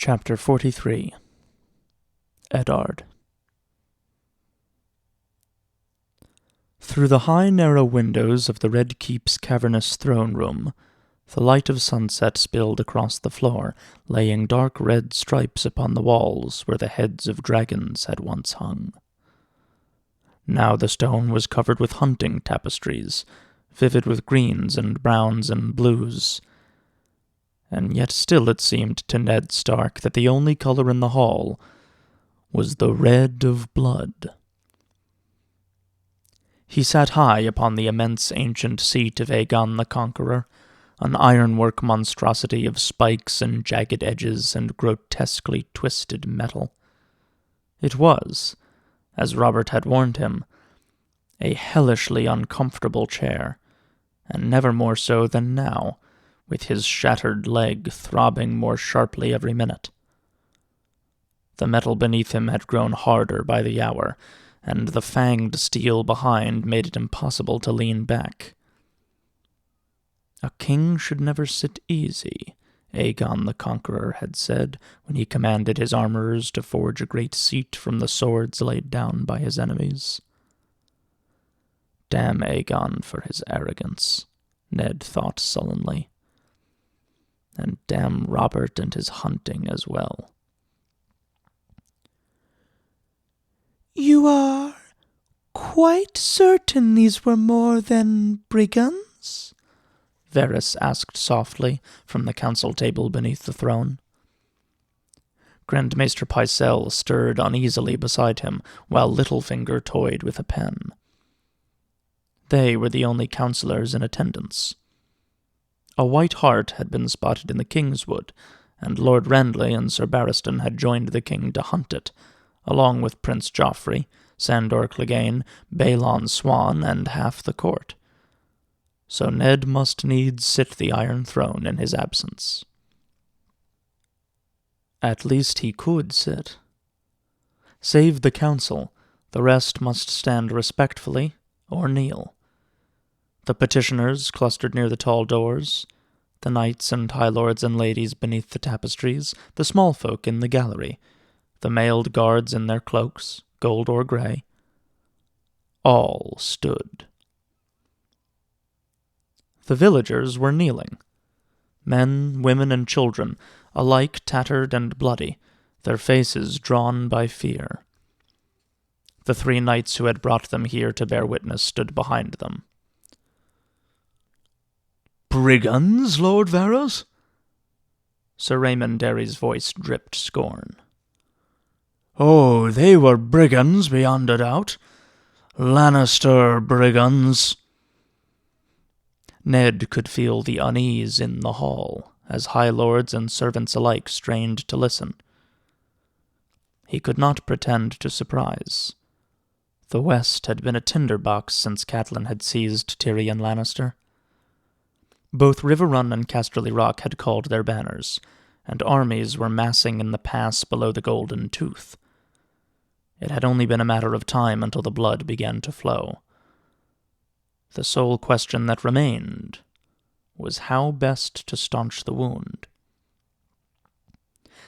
Chapter 43 Eddard. Through the high narrow windows of the Red Keep's cavernous throne room, the light of sunset spilled across the floor, laying dark red stripes upon the walls where the heads of dragons had once hung. Now the stone was covered with hunting tapestries, vivid with greens and browns and blues, and yet still it seemed to Ned Stark that the only color in the hall was the red of blood. He sat high upon the immense ancient seat of Aegon the Conqueror, an ironwork monstrosity of spikes and jagged edges and grotesquely twisted metal. It was, as Robert had warned him, a hellishly uncomfortable chair, and never more so than now, with his shattered leg throbbing more sharply every minute. The metal beneath him had grown harder by the hour, and the fanged steel behind made it impossible to lean back. A king should never sit easy, Aegon the Conqueror had said when he commanded his armorers to forge a great seat from the swords laid down by his enemies. Damn Aegon for his arrogance, Ned thought sullenly. And damn Robert and his hunting as well. "You are quite certain these were more than brigands?" Varys asked softly from the council table beneath the throne. Grandmaster Pycelle stirred uneasily beside him, while Littlefinger toyed with a pen. They were the only councillors in attendance. A white hart had been spotted in the Kingswood, and Lord Randley and Sir Barristan had joined the king to hunt it, along with Prince Joffrey, Sandor Clegane, Balon Swan, and half the court. So Ned must needs sit the Iron Throne in his absence. At least he could sit. Save the council, the rest must stand respectfully or kneel. The petitioners clustered near the tall doors, the knights and high lords and ladies beneath the tapestries, the small folk in the gallery, the mailed guards in their cloaks, gold or grey. All stood. The villagers were kneeling. Men, women, and children, alike tattered and bloody, their faces drawn by fear. The 3 knights who had brought them here to bear witness stood behind them. "Brigands, Lord Varys?" Sir Raymond Derry's voice dripped scorn. "Oh, they were brigands beyond a doubt. Lannister brigands." Ned could feel the unease in the hall, as high lords and servants alike strained to listen. He could not pretend to surprise. The West had been a tinderbox since Catelyn had seized Tyrion Lannister. Both River Run and Casterly Rock had called their banners, and armies were massing in the pass below the Golden Tooth. It had only been a matter of time until the blood began to flow. The sole question that remained was how best to staunch the wound.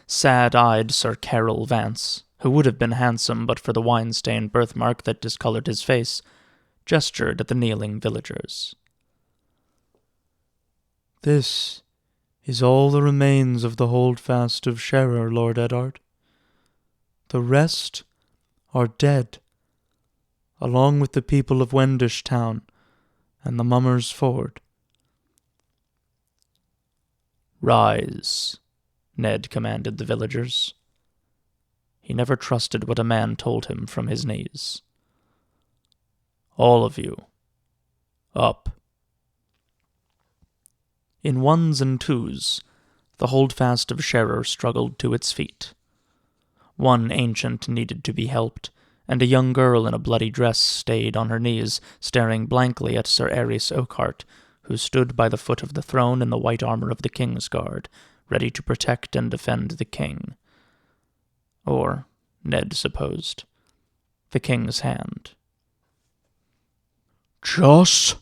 Sad-eyed Sir Carol Vance, who would have been handsome but for the wine-stained birthmark that discolored his face, gestured at the kneeling villagers. "This is all the remains of the holdfast of Sherrer, Lord Eddard. The rest are dead, along with the people of Wendish Town and the Mummer's Ford." "Rise," Ned commanded the villagers. He never trusted what a man told him from his knees. "All of you, up." In ones and twos, the holdfast of Sherrer struggled to its feet. One ancient needed to be helped, and a young girl in a bloody dress stayed on her knees, staring blankly at Sir Aerys Oakheart, who stood by the foot of the throne in the white armor of the King's Guard, ready to protect and defend the king. Or, Ned supposed, the king's hand. "Just,"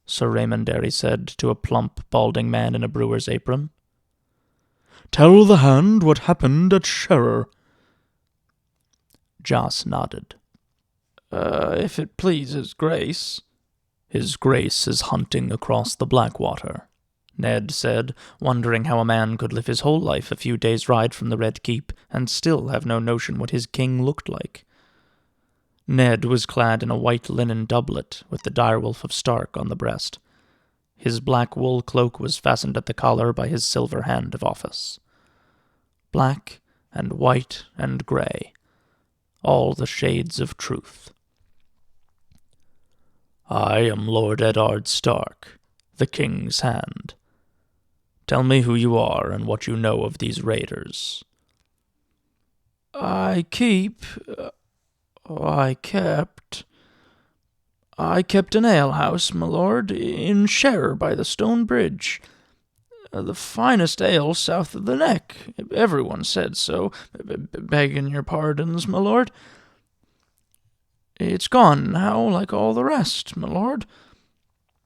Sir Raymond Derry said to a plump, balding man in a brewer's apron. Tell the Hand what happened at Sherrer. Joss nodded. If it please His Grace. His Grace is hunting across the Blackwater, Ned said, wondering how a man could live his whole life a few days' ride from the Red Keep and still have no notion what his king looked like. Ned was clad in a white linen doublet with the direwolf of Stark on the breast. His black wool cloak was fastened at the collar by his silver hand of office. Black and white and grey, all the shades of truth. I am Lord Eddard Stark, the King's Hand. Tell me who you are and what you know of these raiders. I kept an alehouse, my lord, in Sherrer by the stone bridge. The finest ale south of the neck. Everyone said so, begging your pardons, my lord. It's gone now, like all the rest, my lord.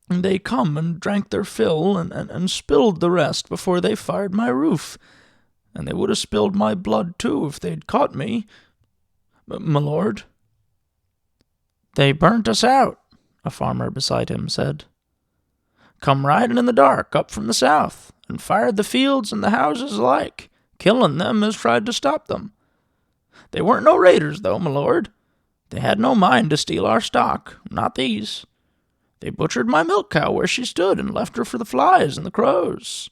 They come and drank their fill and spilled the rest before they fired my roof. And they would have spilled my blood, too, if they'd caught me, my lord. They burnt us out, a farmer beside him said. Come riding in the dark up from the south, and fired the fields and the houses alike, killing them as tried to stop them. They weren't no raiders, though, my lord. They had no mind to steal our stock, not these. They butchered my milk cow where she stood and left her for the flies and the crows.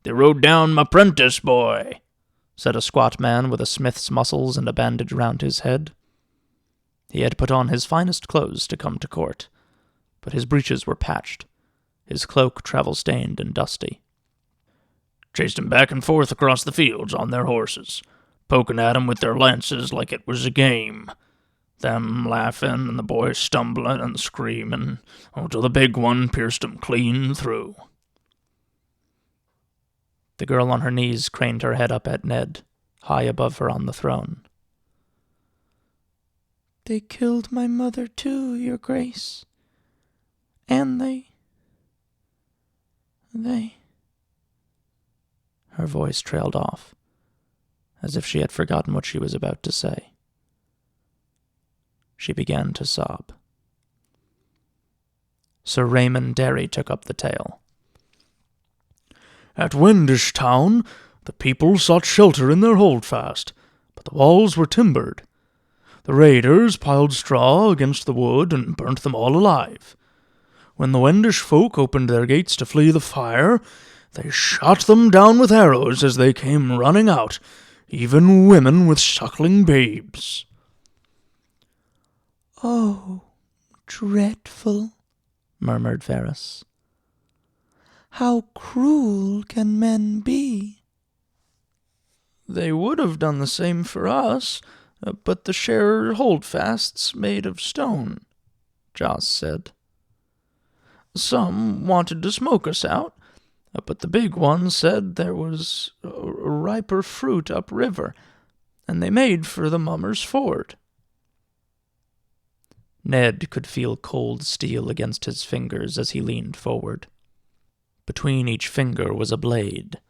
They rode down my prentice boy, said a squat man with a smith's muscles and a bandage round his head. He had put on his finest clothes to come to court, but his breeches were patched, his cloak travel-stained and dusty. Chased 'em back and forth across the fields on their horses, poking at 'em with their lances like it was a game. Them laughing and the boys stumbling and screaming, till the big one pierced 'em clean through. The girl on her knees craned her head up at Ned, high above her on the throne. They killed my mother too, your grace. And they... Her voice trailed off, as if she had forgotten what she was about to say. She began to sob. Sir Raymond Derry took up the tale. At Wendish Town, the people sought shelter in their holdfast, but the walls were timbered. The raiders piled straw against the wood and burnt them all alive. When the Wendish folk opened their gates to flee the fire, they shot them down with arrows as they came running out, even women with suckling babes. Oh, dreadful, murmured Varys. How cruel can men be? They would have done the same for us, but the Sherrer holdfasts made of stone, Joss said. Some wanted to smoke us out, but the big one said there was riper fruit upriver, and they made for the Mummer's Ford. Ned could feel cold steel against his fingers as he leaned forward. Between each finger was a blade,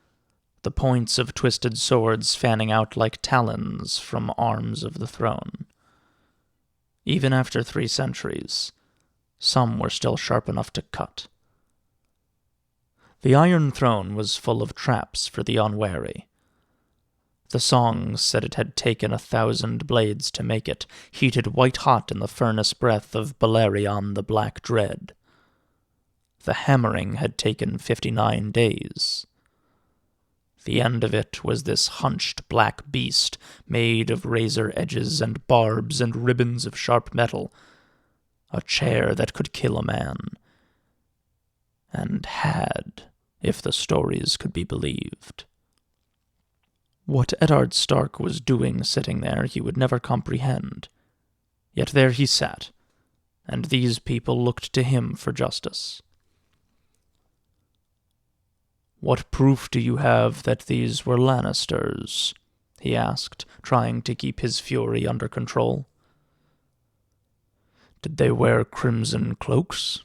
the points of twisted swords fanning out like talons from arms of the throne. Even after 3 centuries, some were still sharp enough to cut. The Iron Throne was full of traps for the unwary. The songs said it had taken 1,000 blades to make it, heated white-hot in the furnace breath of Balerion the Black Dread. The hammering had taken 59 days. The end of it was this hunched black beast, made of razor edges and barbs and ribbons of sharp metal, a chair that could kill a man, and had, if the stories could be believed. What Eddard Stark was doing sitting there he would never comprehend, yet there he sat, and these people looked to him for justice. "What proof do you have that these were Lannisters?" he asked, trying to keep his fury under control. "Did they wear crimson cloaks,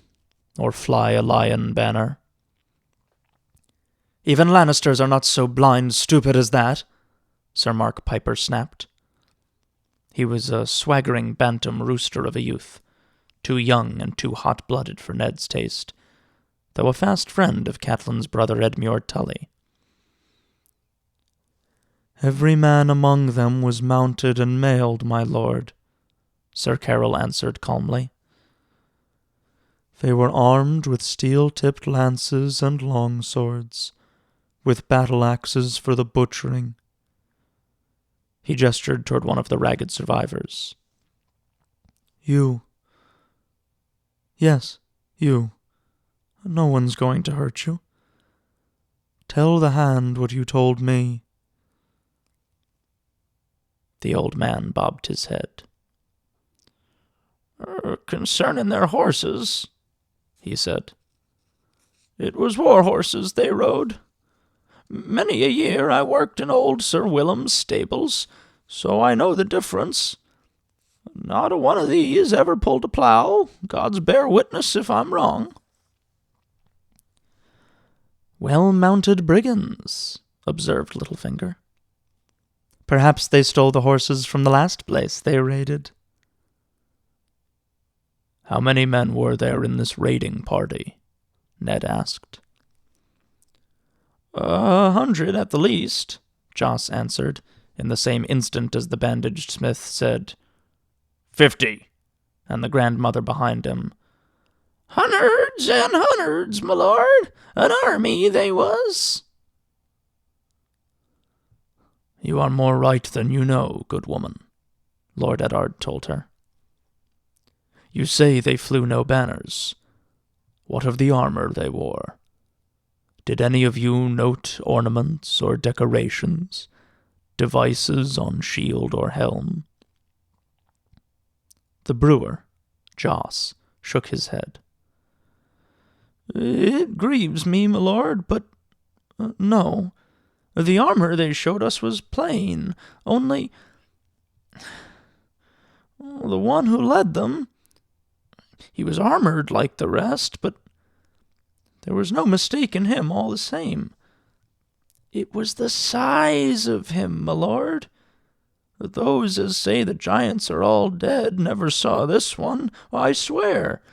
or fly a lion banner?" Even Lannisters are not so blind stupid as that, Sir Mark Piper snapped. He was a swaggering bantam rooster of a youth, too young and too hot-blooded for Ned's taste, though a fast friend of Catelyn's brother Edmure Tully. "Every man among them was mounted and mailed, my lord," Sir Carol answered calmly. "They were armed with steel-tipped lances and long swords, with battle-axes for the butchering." He gestured toward one of the ragged survivors. "You. Yes, you. No one's going to hurt you. Tell the hand what you told me." The old man bobbed his head. "Concerning their horses," he said. "It was war horses they rode. Many a year I worked in old Sir Willem's stables, so I know the difference. Not a one of these ever pulled a plough. God's bear witness if I'm wrong." "Well-mounted brigands," observed Littlefinger. "Perhaps they stole the horses from the last place they raided." "How many men were there in this raiding party?" Ned asked. 100 at the least," Joss answered, in the same instant as the bandaged smith said, 50, and the grandmother behind him, "Hundreds and hundreds, my lord. An army they was." "You are more right than you know, good woman," Lord Eddard told her. "You say they flew no banners. What of the armor they wore? Did any of you note ornaments or decorations, devices on shield or helm?" The brewer, Joss, shook his head. "It grieves me, my lord, but no. The armor they showed us was plain, only the one who led them, he was armored like the rest, but there was no mistaking him all the same. It was the size of him, my lord. Those as say the giants are all dead never saw this one, I swear.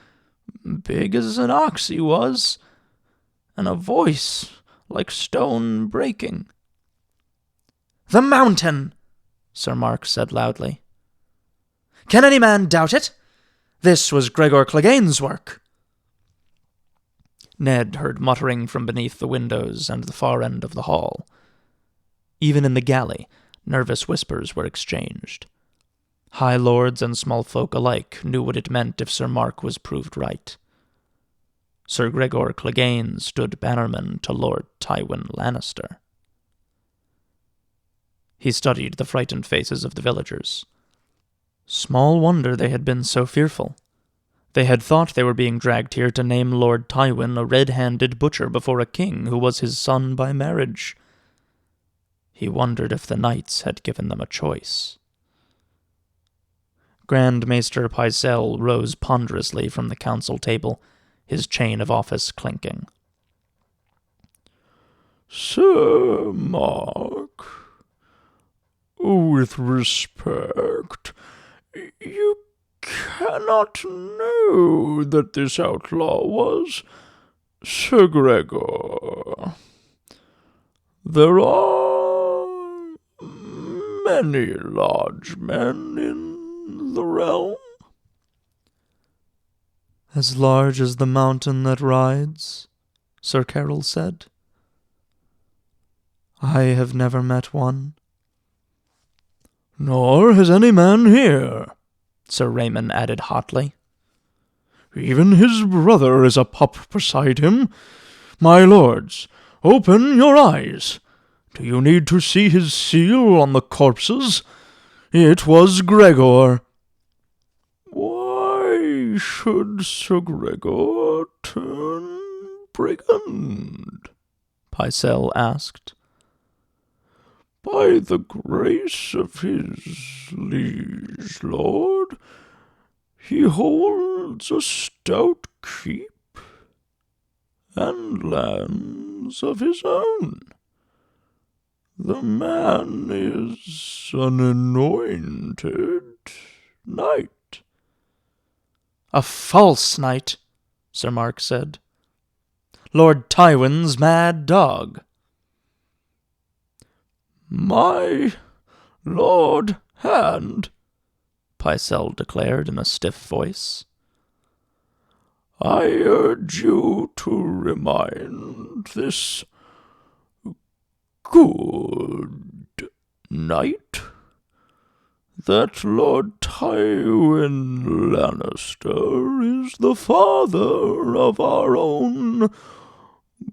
Big as an ox he was, and a voice like stone breaking." "The mountain!" Sir Mark said loudly. "Can any man doubt it? This was Gregor Clegane's work." Ned heard muttering from beneath the windows and the far end of the hall. Even in the galley, nervous whispers were exchanged. High lords and small folk alike knew what it meant if Sir Mark was proved right. Sir Gregor Clegane stood bannerman to Lord Tywin Lannister. He studied the frightened faces of the villagers. Small wonder they had been so fearful. They had thought they were being dragged here to name Lord Tywin a red-handed butcher before a king who was his son by marriage. He wondered if the knights had given them a choice. Grand Maester Pycelle rose ponderously from the council table, his chain of office clinking. "Sir Mark, with respect, you cannot know that this outlaw was Sir Gregor. There are many large men in the realm." "As large as the mountain that rides," Sir Carol said. "I have never met one." "Nor has any man here," Sir Raymond added hotly. "Even his brother is a pup beside him. My lords, open your eyes. Do you need to see his seal on the corpses? It was Gregor." "Why should Sir Gregor turn brigand?" Pycelle asked. "By the grace of his liege lord, he holds a stout keep, and lands of his own. The man is an anointed knight. A false knight, Sir Mark said. Lord Tywin's mad dog. My lord hand, Pycelle declared in a stiff voice, I urge you to remind this good knight that Lord Tywin Lannister is the father of our own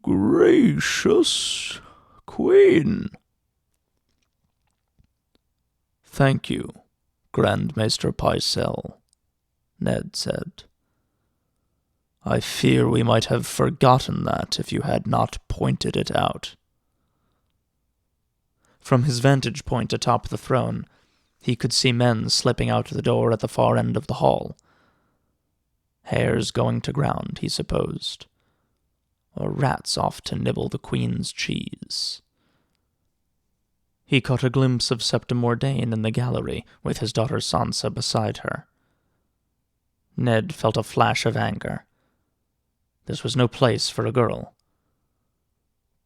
gracious queen. Thank you, Grand Maester Pycelle, Ned said. I fear we might have forgotten that if you had not pointed it out. From his vantage point atop the throne, he could see men slipping out the door at the far end of the hall. Hares going to ground, he supposed, or rats off to nibble the queen's cheese. He caught a glimpse of Septa Mordane in the gallery, with his daughter Sansa beside her. Ned felt a flash of anger. This was no place for a girl.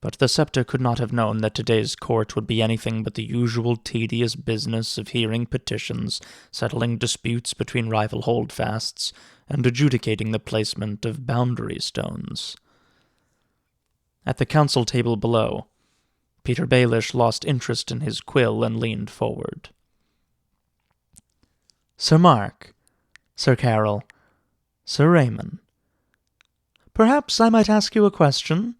But the Septa could not have known that today's court would be anything but the usual tedious business of hearing petitions, settling disputes between rival holdfasts, and adjudicating the placement of boundary stones. At the council table below, Peter Baelish lost interest in his quill and leaned forward. Sir Mark, Sir Carol, Sir Raymond, perhaps I might ask you a question?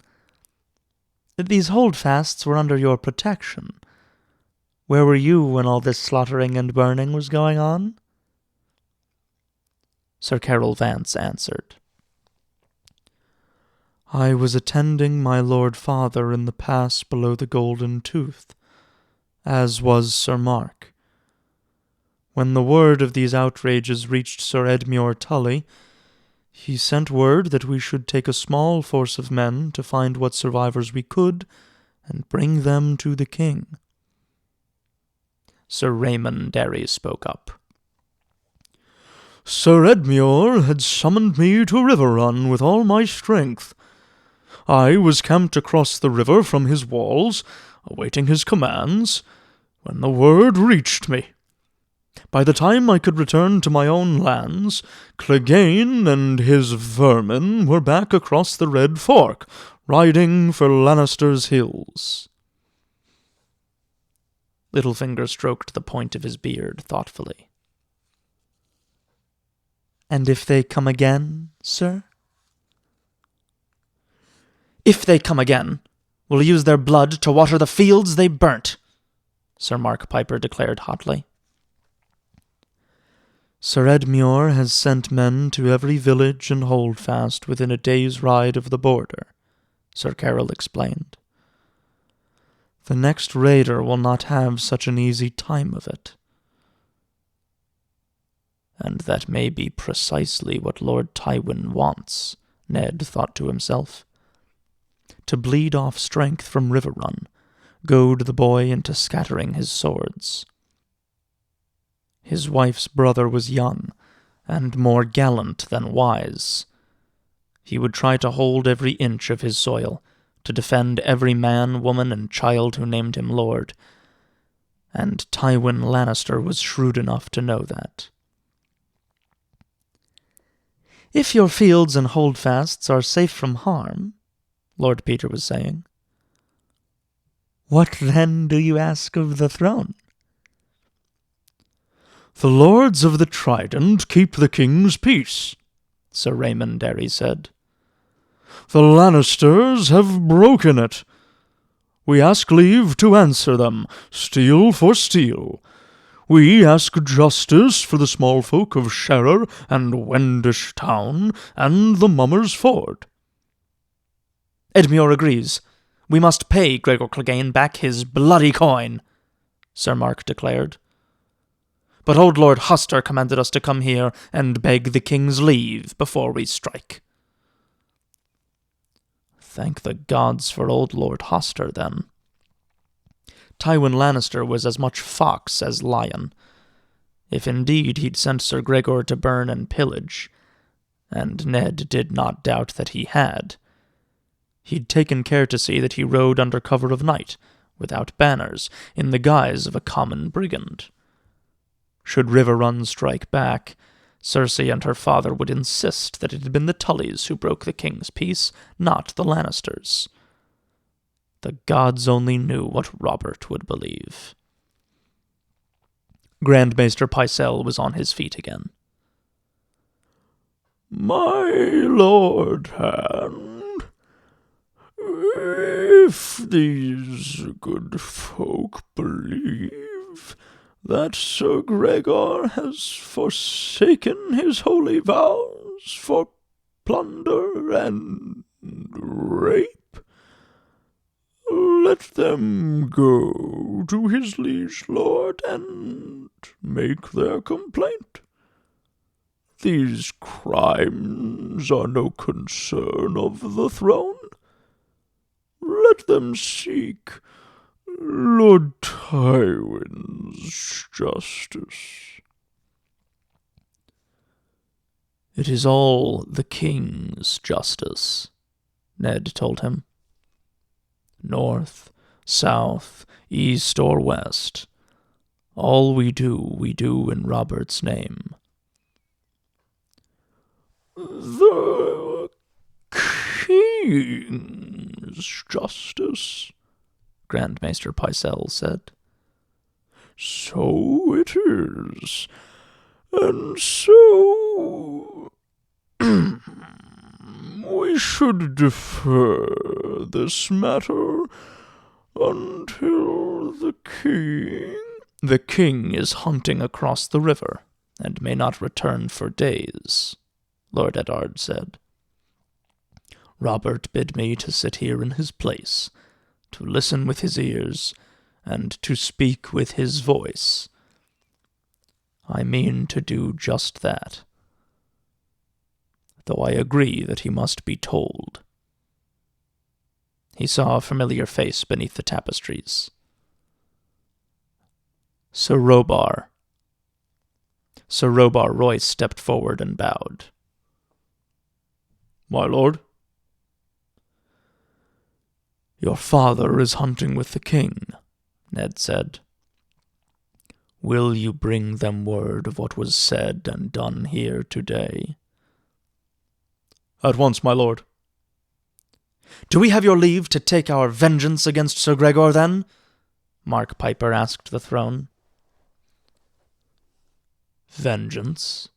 These holdfasts were under your protection. Where were you when all this slaughtering and burning was going on? Sir Carol Vance answered. I was attending my Lord Father in the pass below the Golden Tooth, as was Sir Mark. When the word of these outrages reached Sir Edmure Tully, he sent word that we should take a small force of men to find what survivors we could and bring them to the king. Sir Raymond Derry spoke up. Sir Edmure had summoned me to Riverrun with all my strength. I was camped across the river from his walls, awaiting his commands, when the word reached me. By the time I could return to my own lands, Clegane and his vermin were back across the Red Fork, riding for Lannister's hills. Littlefinger stroked the point of his beard thoughtfully. And if they come again, sir? If they come again, we'll use their blood to water the fields they burnt, Sir Mark Piper declared hotly. Sir Edmure has sent men to every village and holdfast within a day's ride of the border, Sir Carol explained. The next raider will not have such an easy time of it. And that may be precisely what Lord Tywin wants, Ned thought to himself. To bleed off strength from Riverrun, goad the boy into scattering his swords. His wife's brother was young, and more gallant than wise. He would try to hold every inch of his soil, to defend every man, woman, and child who named him lord. And Tywin Lannister was shrewd enough to know that. If your fields and holdfasts are safe from harm, Lord Peter was saying, what then do you ask of the throne? The lords of the Trident keep the king's peace, Sir Raymond Derry said. The Lannisters have broken it. We ask leave to answer them, steel for steel. We ask justice for the small folk of Sherrer and Wendish Town and the Mummers Ford. Edmure agrees. We must pay Gregor Clegane back his bloody coin, Sir Mark declared. But old Lord Huster commanded us to come here and beg the king's leave before we strike. Thank the gods for old Lord Hoster, then. Tywin Lannister was as much fox as lion, if indeed he'd sent Sir Gregor to burn and pillage, and Ned did not doubt that he had. He'd taken care to see that he rode under cover of night, without banners, in the guise of a common brigand. Should Riverrun strike back, Cersei and her father would insist that it had been the Tullys who broke the king's peace, not the Lannisters. The gods only knew what Robert would believe. Grand Maester Pycelle was on his feet again. My lord Hand, if these good folk believe that Sir Gregor has forsaken his holy vows for plunder and rape, let them go to his liege lord and make their complaint. These crimes are no concern of the throne. Let them seek Lord Tywin's justice. It is all the king's justice, Ned told him. North, south, east, or west, all we do in Robert's name. The king's justice, Grand Maester Pycelle said. So it is, and so we should defer this matter until the king... The king is hunting across the river, and may not return for days, Lord Eddard said. Robert bid me to sit here in his place, to listen with his ears, and to speak with his voice. I mean to do just that, though I agree that he must be told. He saw a familiar face beneath the tapestries. Sir Robar. Sir Robar Royce stepped forward and bowed. My lord? Your father is hunting with the king, Ned said. Will you bring them word of what was said and done here today? At once, my lord. Do we have your leave to take our vengeance against Sir Gregor, then? Mark Piper asked the throne. Vengeance,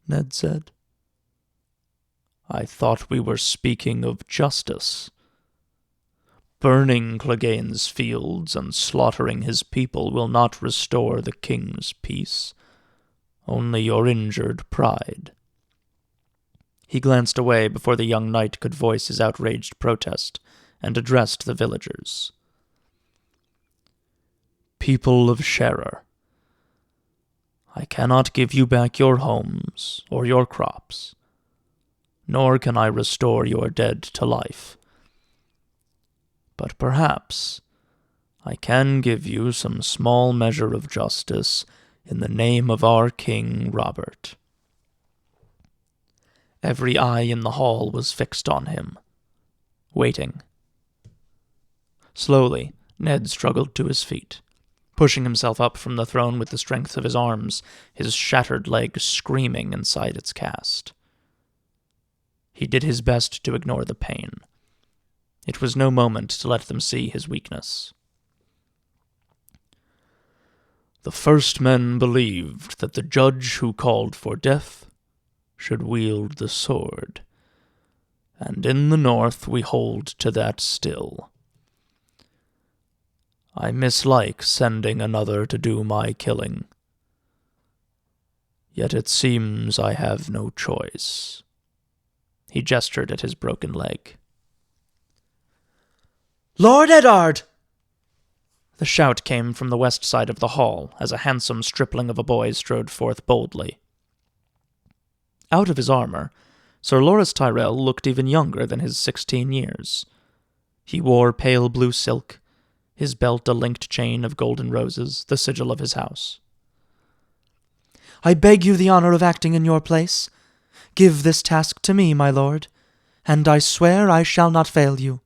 Ned said. I thought we were speaking of justice. Burning Clegane's fields and slaughtering his people will not restore the king's peace, only your injured pride. He glanced away before the young knight could voice his outraged protest, and addressed the villagers. People of Sherrer, I cannot give you back your homes or your crops, nor can I restore your dead to life. But perhaps I can give you some small measure of justice in the name of our King Robert. Every eye in the hall was fixed on him, waiting. Slowly, Ned struggled to his feet, pushing himself up from the throne with the strength of his arms, his shattered leg screaming inside its cast. He did his best to ignore the pain. It was no moment to let them see his weakness. The first men believed that the judge who called for death should wield the sword, and in the north we hold to that still. I mislike sending another to do my killing, yet it seems I have no choice. He gestured at his broken leg. Lord Eddard! The shout came from the west side of the hall as a handsome stripling of a boy strode forth boldly. Out of his armor, Sir Loras Tyrell looked even younger than his 16 years. He wore pale blue silk, his belt a linked chain of golden roses, the sigil of his house. "I beg you the honor of acting in your place. Give this task to me, my lord, and I swear I shall not fail you."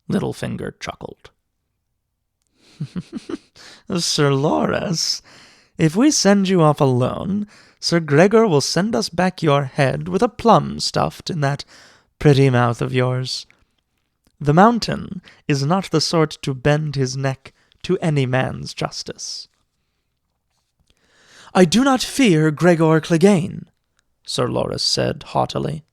Littlefinger chuckled. Sir Loras, if we send you off alone, Sir Gregor will send us back your head with a plum stuffed in that pretty mouth of yours. The mountain is not the sort to bend his neck to any man's justice. "I do not fear Gregor Clegane," Sir Loras said haughtily.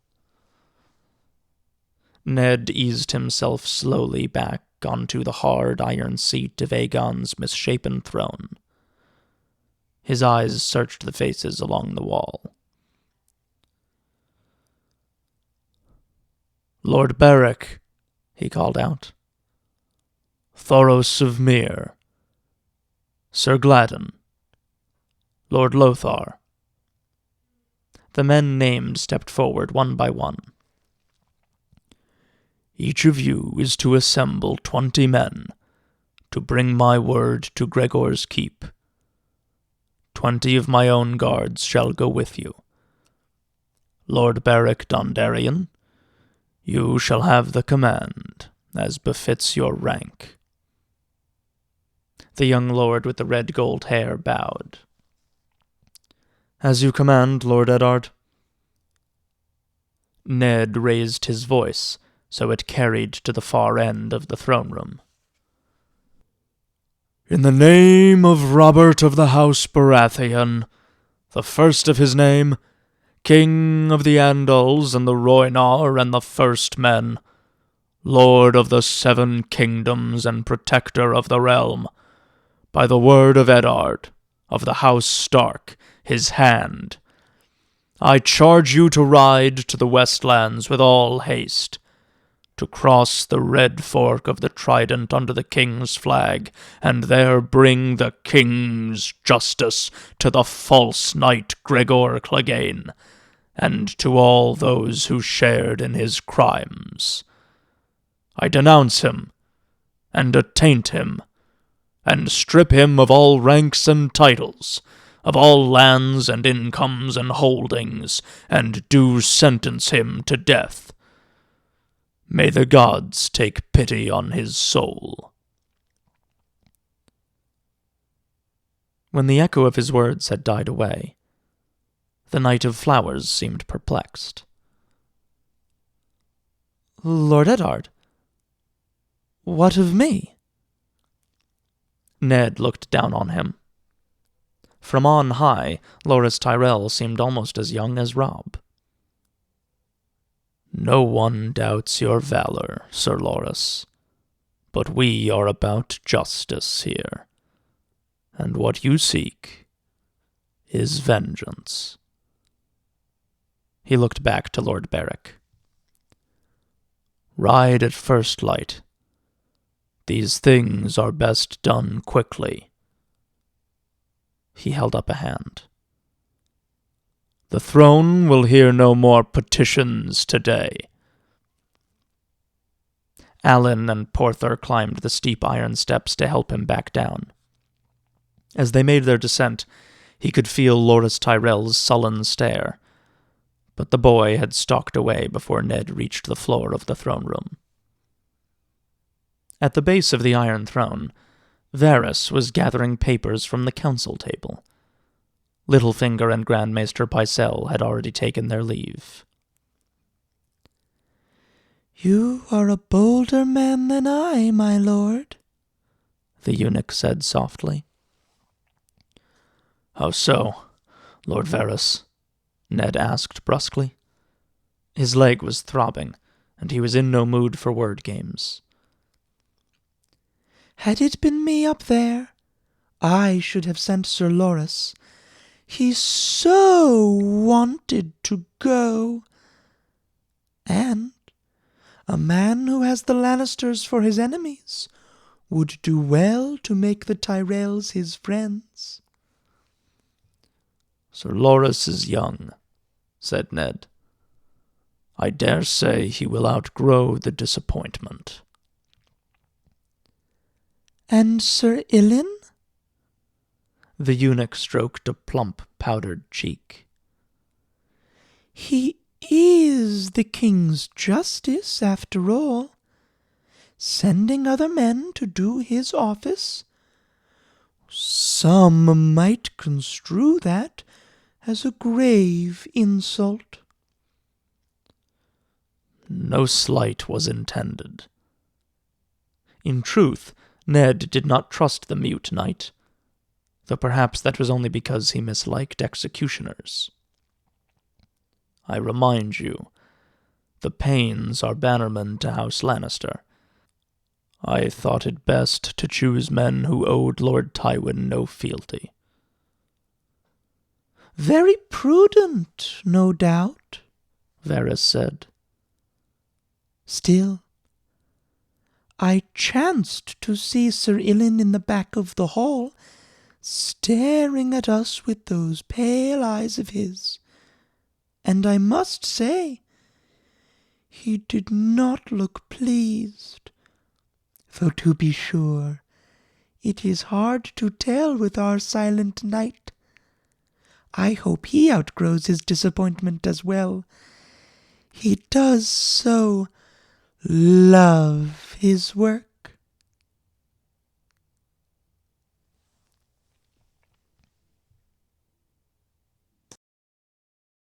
Ned eased himself slowly back onto the hard iron seat of Aegon's misshapen throne. His eyes searched the faces along the wall. "Lord Beric," he called out. "Thoros of Myr. Sir Gladden. Lord Lothar." The men named stepped forward one by one. "Each of you is to assemble 20 men to bring my word to Gregor's keep. 20 of my own guards shall go with you. Lord Beric Dondarrion, you shall have the command, as befits your rank." The young lord with the red gold hair bowed. "As you command, Lord Eddard." Ned raised his voice so it carried to the far end of the throne room. "In the name of Robert of the House Baratheon, the first of his name, King of the Andals and the Rhoynar and the First Men, Lord of the 7 Kingdoms and Protector of the Realm, by the word of Eddard, of the House Stark, his hand, I charge you to ride to the Westlands with all haste, to cross the red fork of the Trident under the King's flag, and there bring the King's justice to the false knight Gregor Clegane, and to all those who shared in his crimes. I denounce him, and attaint him, and strip him of all ranks and titles, of all lands and incomes and holdings, and do sentence him to death. May the gods take pity on his soul." When the echo of his words had died away, the Knight of Flowers seemed perplexed. "Lord Eddard, what of me?" Ned looked down on him. From on high, Loras Tyrell seemed almost as young as Robb. "No one doubts your valor, Sir Loras, but we are about justice here, and what you seek is vengeance." He looked back to Lord Beric. "Ride at first light. These things are best done quickly." He held up a hand. "The throne will hear no more petitions today." Alan and Porther climbed the steep iron steps to help him back down. As they made their descent, he could feel Loras Tyrell's sullen stare, but the boy had stalked away before Ned reached the floor of the throne room. At the base of the Iron Throne, Varys was gathering papers from the council table. Littlefinger and Grand Maester Pycelle had already taken their leave. "You are a bolder man than I, my lord," the eunuch said softly. "How so, Lord Varys?" Ned asked brusquely. His leg was throbbing, and he was in no mood for word games. "Had it been me up there, I should have sent Sir Loras. He so wanted to go. And a man who has the Lannisters for his enemies would do well to make the Tyrells his friends." "Sir Loras is young," said Ned. "I dare say he will outgrow the disappointment." "And Sir Ilyn?" The eunuch stroked a plump, powdered cheek. "He is the king's justice, after all, sending other men to do his office. Some might construe that as a grave insult." No slight was intended. In truth, Ned did not trust the mute knight, though perhaps that was only because he misliked executioners. "I remind you, the Paynes are bannermen to House Lannister. I thought it best to choose men who owed Lord Tywin no fealty." "Very prudent, no doubt," Varys said. "Still, I chanced to see Sir Ilyn in the back of the hall, staring at us with those pale eyes of his, and I must say he did not look pleased, though to be sure it is hard to tell with our silent knight. I hope he outgrows his disappointment as well. He does so love his work."